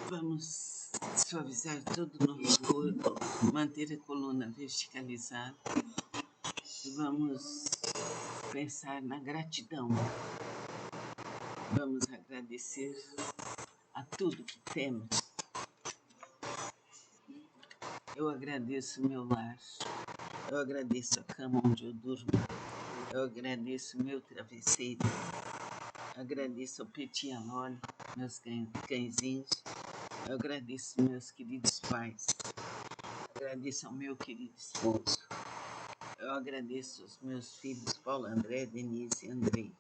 Vamos suavizar todo o nosso corpo, manter a coluna verticalizada e vamos pensar na gratidão. Vamos agradecer a tudo que temos. Eu agradeço o meu lar, eu agradeço a cama onde eu durmo, eu agradeço o meu travesseiro, eu agradeço ao Petit Alone, meus cãezinhos, eu agradeço meus queridos pais, eu agradeço ao meu querido esposo, eu agradeço aos meus filhos Paulo, André, Denise e Andrei,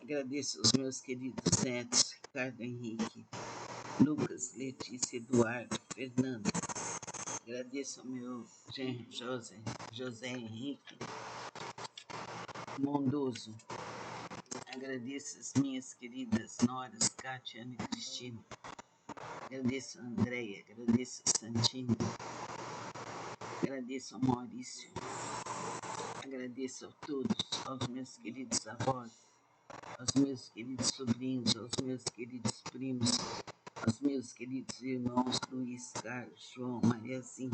agradeço aos meus queridos netos Ricardo, Henrique, Lucas, Letícia, Eduardo, Fernando. Agradeço ao meu genro José Henrique Mondoso. Agradeço as minhas queridas noras, Kátia, Ana e Cristina. Agradeço a Andréia, agradeço a Santina. Agradeço ao Maurício. Agradeço a todos, aos meus queridos avós, aos meus queridos sobrinhos, aos meus queridos primos, aos meus queridos irmãos Luiz, Carlos, João, Mariazinha.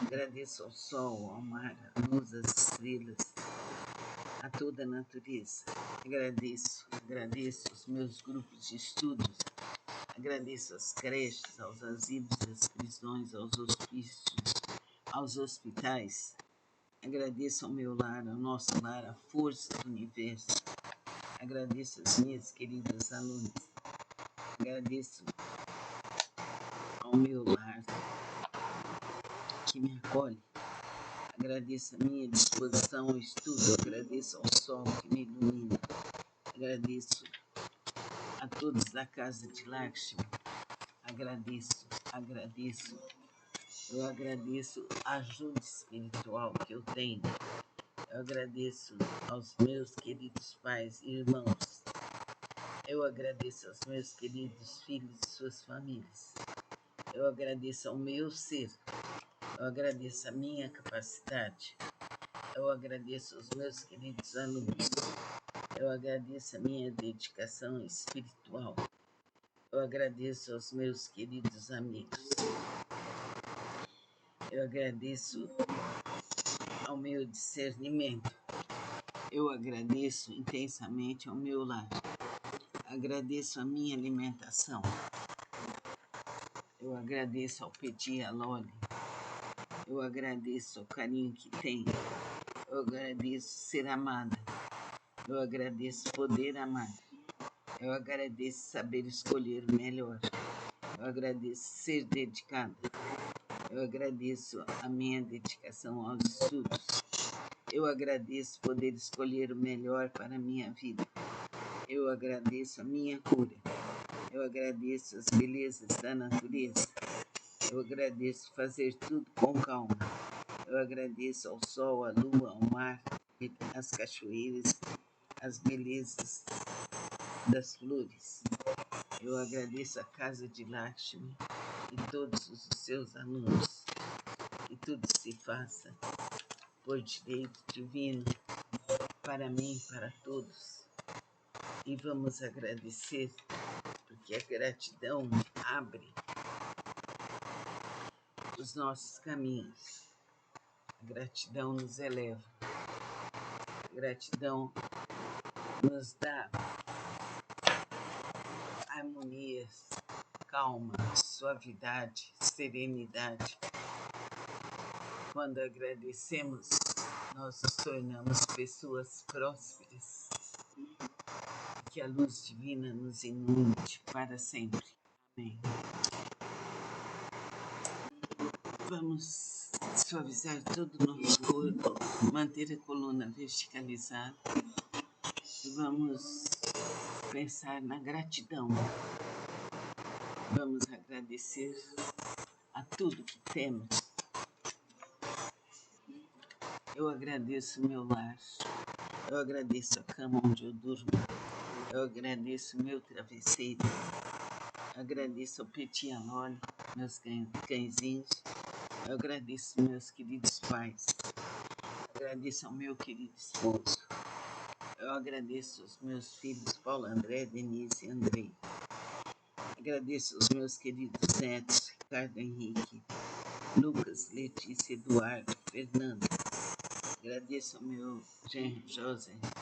Agradeço ao sol, ao mar, à luz, às estrelas, a toda a natureza. Agradeço os meus grupos de estudos. Agradeço às creches, aos asilos, às prisões, aos hospícios, aos hospitais. Agradeço ao meu lar, ao nosso lar, a força do universo. Agradeço às minhas queridas alunas. Agradeço ao meu lar que me acolhe. Agradeço a minha disposição ao estudo. Agradeço ao sol que me ilumina. Agradeço a todos da casa de Lakshmi. Agradeço. Eu agradeço a ajuda espiritual que eu tenho. Eu agradeço aos meus queridos pais e irmãos. Eu agradeço aos meus queridos filhos e suas famílias. Eu agradeço ao meu ser. Eu agradeço a minha capacidade. Eu agradeço aos meus queridos alunos. Eu agradeço a minha dedicação espiritual. Eu agradeço aos meus queridos amigos. Eu agradeço ao meu discernimento. Eu agradeço intensamente ao meu lar. Agradeço a minha alimentação. Eu agradeço ao Petit Alone. Eu agradeço o carinho que tenho. Eu agradeço ser amada. Eu agradeço poder amar. Eu agradeço saber escolher o melhor. Eu agradeço ser dedicada. Eu agradeço a minha dedicação aos estudos. Eu agradeço poder escolher o melhor para a minha vida. Eu agradeço a minha cura. Eu agradeço as belezas da natureza. Eu agradeço fazer tudo com calma. Eu agradeço ao sol, à lua, ao mar, às cachoeiras, às belezas das flores. Eu agradeço a casa de Lakshmi e todos os seus alunos. E tudo se faça por direito divino, para mim, para todos. E vamos agradecer, porque a gratidão abre os nossos caminhos. A gratidão nos eleva. A gratidão nos dá harmonia, calma, suavidade, serenidade. Quando agradecemos, nós nos tornamos pessoas prósperas. Que a luz divina nos inunde para sempre. Amém. Vamos suavizar todo o nosso corpo, manter a coluna verticalizada e vamos pensar na gratidão. Vamos agradecer a tudo que temos. Eu agradeço o meu lar, eu agradeço a cama onde eu durmo, eu agradeço o meu travesseiro, eu agradeço ao Petit Alone, meus cãezinhos, eu agradeço meus queridos pais, eu agradeço ao meu querido esposo, eu agradeço aos meus filhos Paulo, André, Denise e Andrei. Agradeço aos meus queridos netos, Ricardo Henrique, Lucas, Letícia, Eduardo, Fernando. Agradeço ao meu genro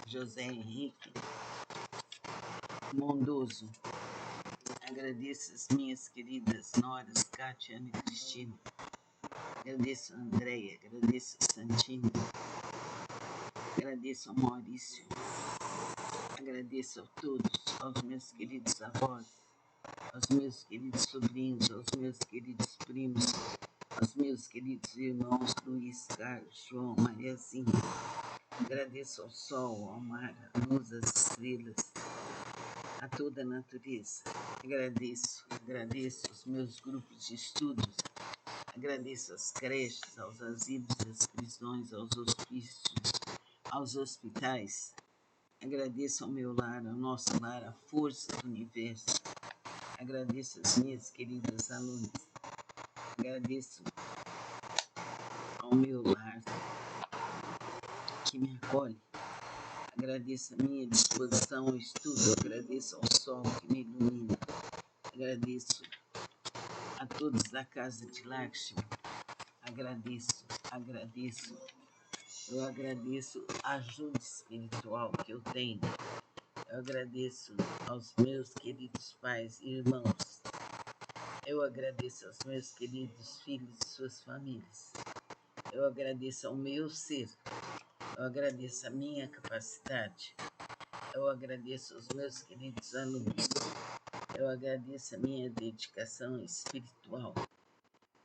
José Henrique Mondoso. Agradeço as minhas queridas noras, Kátia, Ana e Cristina. Agradeço a Andréia, agradeço a Santina. Agradeço ao Maurício. Agradeço a todos, aos meus queridos avós, aos meus queridos sobrinhos, aos meus queridos primos, aos meus queridos irmãos Luiz, Carlos, João, Mariazinha. Agradeço ao sol, ao mar, à luz, às estrelas, a toda a natureza. Agradeço os meus grupos de estudos, agradeço às creches, aos asilos, às prisões, aos hospícios, aos hospitais. Agradeço ao meu lar, ao nosso lar, a força do universo. Agradeço às minhas queridas alunas. Agradeço ao meu lar que me acolhe. Agradeço a minha disposição ao estudo. Agradeço ao sol que me ilumina. Agradeço a todos da casa de Lakshmi. Agradeço. Eu agradeço a ajuda espiritual que eu tenho. Eu agradeço aos meus queridos pais e irmãos. Eu agradeço aos meus queridos filhos e suas famílias. Eu agradeço ao meu ser. Eu agradeço a minha capacidade. Eu agradeço aos meus queridos alunos. Eu agradeço a minha dedicação espiritual.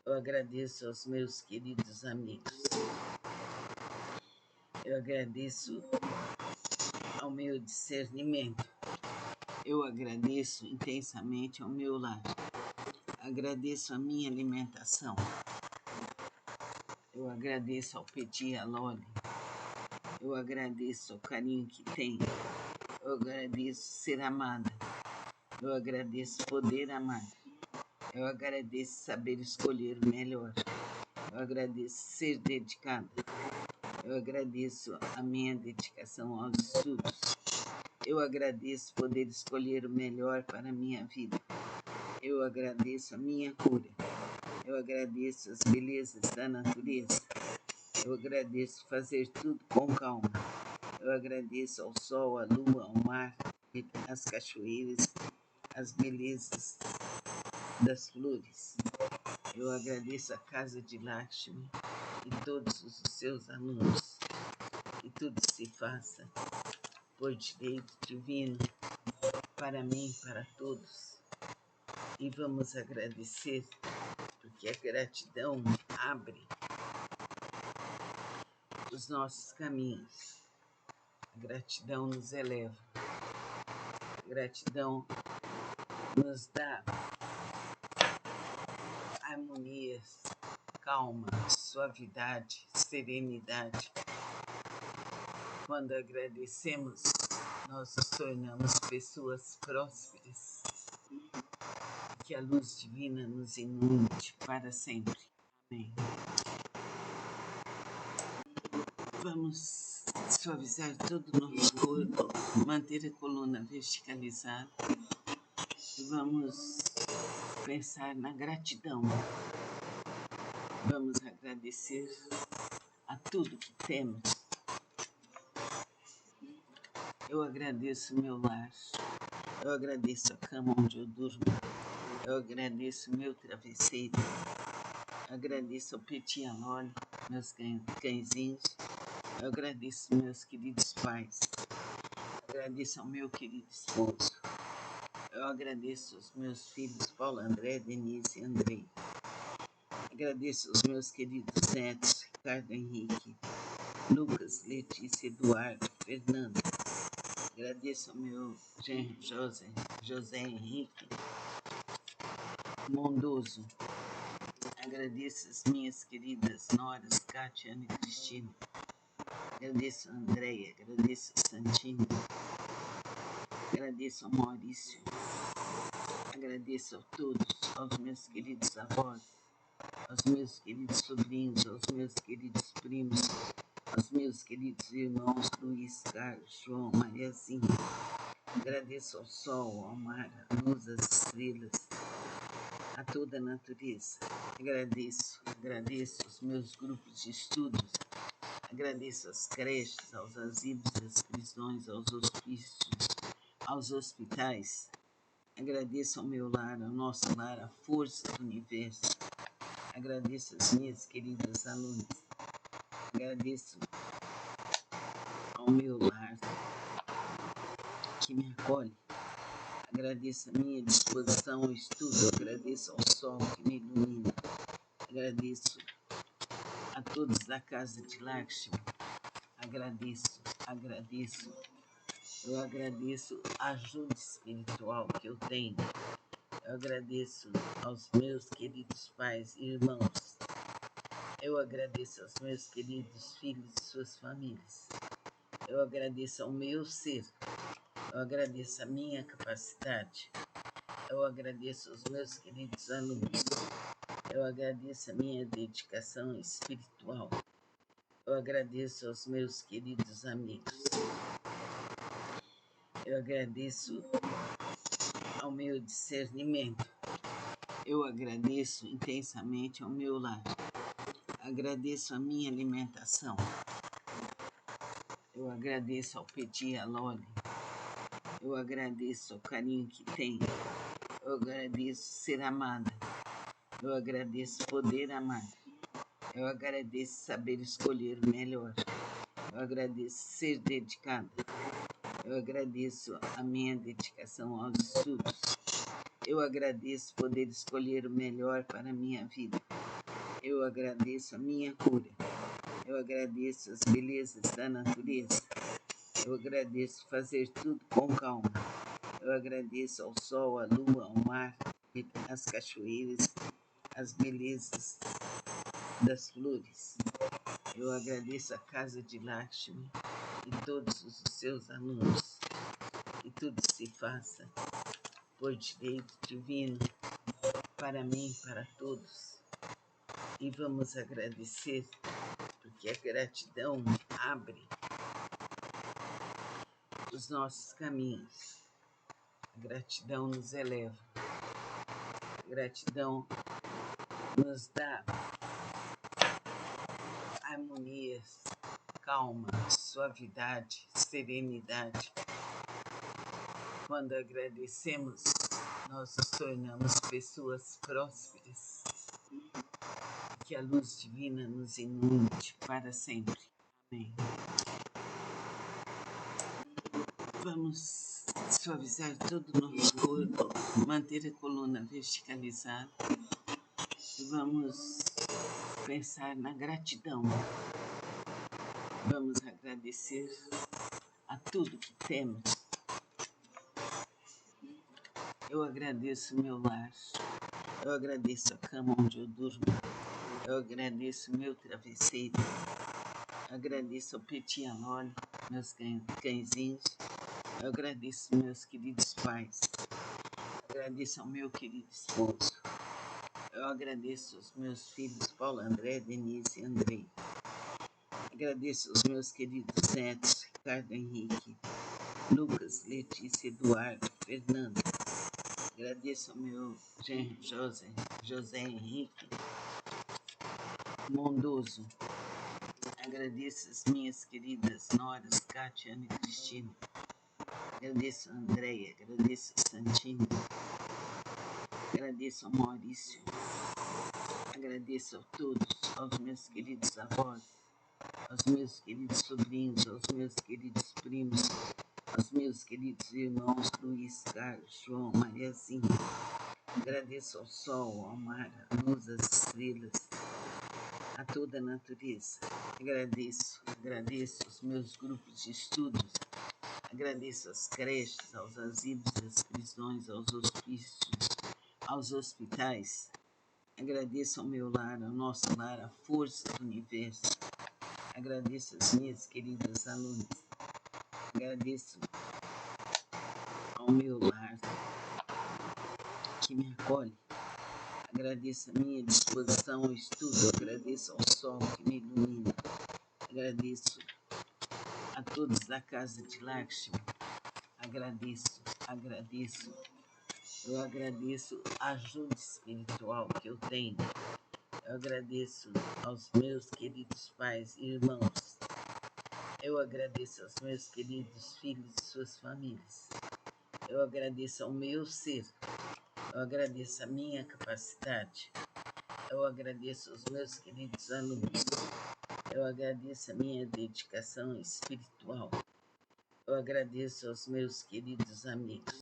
Eu agradeço aos meus queridos amigos. Eu agradeço ao meu discernimento. Eu agradeço intensamente ao meu lar. Agradeço a minha alimentação. Eu agradeço ao Petit, à Loli. Eu agradeço o carinho que tenho. Eu agradeço ser amada. Eu agradeço poder amar. Eu agradeço saber escolher o melhor. Eu agradeço ser dedicada. Eu agradeço a minha dedicação aos estudos. Eu agradeço poder escolher o melhor para a minha vida. Eu agradeço a minha cura. Eu agradeço as belezas da natureza. Eu agradeço fazer tudo com calma. Eu agradeço ao sol, à lua, ao mar, às cachoeiras, às belezas das flores. Eu agradeço a casa de Lakshmi e todos os seus alunos. Que tudo se faça por direito divino, para mim, para todos. E vamos agradecer, porque a gratidão abre os nossos caminhos. A gratidão nos eleva. A gratidão nos dá harmonia, calma, suavidade, serenidade. Quando agradecemos, nós nos tornamos pessoas prósperas. Que a luz divina nos inunde para sempre. Amém. Vamos suavizar todo o nosso corpo, manter a coluna verticalizada e vamos pensar na gratidão. Vamos agradecer a tudo que temos. Eu agradeço o meu lar, eu agradeço a cama onde eu durmo, eu agradeço o meu travesseiro, eu agradeço ao Petit, à Loli, meus cãezinhos, eu agradeço meus queridos pais, eu agradeço ao meu querido esposo, eu agradeço aos meus filhos Paulo, André, Denise e Andrei, agradeço aos meus queridos netos Ricardo Henrique, Lucas, Letícia, Eduardo, Fernando. Agradeço ao meu genro José Henrique Mondoso. Agradeço as minhas queridas noras, Kátia, Ana e Cristina. Agradeço a Andréia, agradeço a Santina. Agradeço ao Maurício. Agradeço a todos, aos meus queridos avós, aos meus queridos sobrinhos, aos meus queridos primos, aos meus queridos irmãos Luiz, Carlos, João, Mariazinha. Agradeço ao sol, ao mar, à luz, às estrelas, a toda a natureza. Agradeço os meus grupos de estudos. Agradeço às creches, aos asilos, às prisões, aos hospícios, aos hospitais. Agradeço ao meu lar, ao nosso lar, a força do universo. Agradeço às minhas queridas alunas. Agradeço ao meu lar que me acolhe. Agradeço a minha disposição ao estudo. Agradeço ao sol que me ilumina. Agradeço a todos da casa de Lakshmi. Agradeço. Eu agradeço a ajuda espiritual que eu tenho. Eu agradeço aos meus queridos pais e irmãos. Eu agradeço aos meus queridos filhos e suas famílias. Eu agradeço ao meu ser. Eu agradeço a minha capacidade. Eu agradeço aos meus queridos alunos. Eu agradeço a minha dedicação espiritual. Eu agradeço aos meus queridos amigos. Eu agradeço ao meu discernimento. Eu agradeço intensamente ao meu lar. Agradeço a minha alimentação. Eu agradeço ao Petit, à Loli. Eu agradeço o carinho que tenho. Eu agradeço ser amada. Eu agradeço poder amar. Eu agradeço saber escolher o melhor. Eu agradeço ser dedicada. Eu agradeço a minha dedicação aos estudos. Eu agradeço poder escolher o melhor para a minha vida. Eu agradeço a minha cura. Eu agradeço as belezas da natureza. Eu agradeço fazer tudo com calma. Eu agradeço ao sol, à lua, ao mar, às cachoeiras, às belezas das flores. Eu agradeço a casa de Lakshmi e todos os seus alunos. Que tudo se faça por direito divino, para mim e para todos. E vamos agradecer, porque a gratidão abre os nossos caminhos. A gratidão nos eleva. A gratidão nos dá harmonia, calma, suavidade, serenidade. Quando agradecemos, nós nos tornamos pessoas prósperas. Que a luz divina nos inunde para sempre. Amém. Vamos suavizar todo o nosso corpo, manter a coluna verticalizada e vamos pensar na gratidão. Vamos agradecer a tudo que temos. Eu agradeço o meu lar, eu agradeço a cama onde eu durmo, eu agradeço o meu travesseiro, eu agradeço ao Petit, à Loli, meus cãezinhos, eu agradeço meus queridos pais, eu agradeço ao meu querido esposo, eu agradeço aos meus filhos Paulo, André, Denise e Andrei, agradeço aos meus queridos netos Ricardo, Henrique, Lucas, Letícia, Eduardo, Fernando. Agradeço ao meu genro José Henrique Mondoso. Agradeço as minhas queridas noras, Kátia, Ana e Cristina. Agradeço a Andréia, agradeço a Santina. Agradeço ao Maurício. Agradeço a todos, aos meus queridos avós, aos meus queridos sobrinhos, aos meus queridos primos, aos meus queridos irmãos Luiz, Carlos, João, Mariazinha. Agradeço ao sol, ao mar, à luz, às estrelas, a toda a natureza. Agradeço os meus grupos de estudos. Agradeço às creches, aos asilos, às prisões, aos hospícios, aos hospitais. Agradeço ao meu lar, ao nosso lar, a força do universo. Agradeço às minhas queridas alunas. Agradeço ao meu lar que me acolhe. Agradeço a minha disposição ao estudo. Agradeço ao sol que me ilumina. Agradeço a todos da casa de Lakshmi. agradeço, agradeço. Eu agradeço a ajuda espiritual que eu tenho. Eu agradeço aos meus queridos pais e irmãos. Eu agradeço aos meus queridos filhos e suas famílias. Eu agradeço ao meu ser. Eu agradeço a minha capacidade. Eu agradeço aos meus queridos alunos. Eu agradeço a minha dedicação espiritual. Eu agradeço aos meus queridos amigos.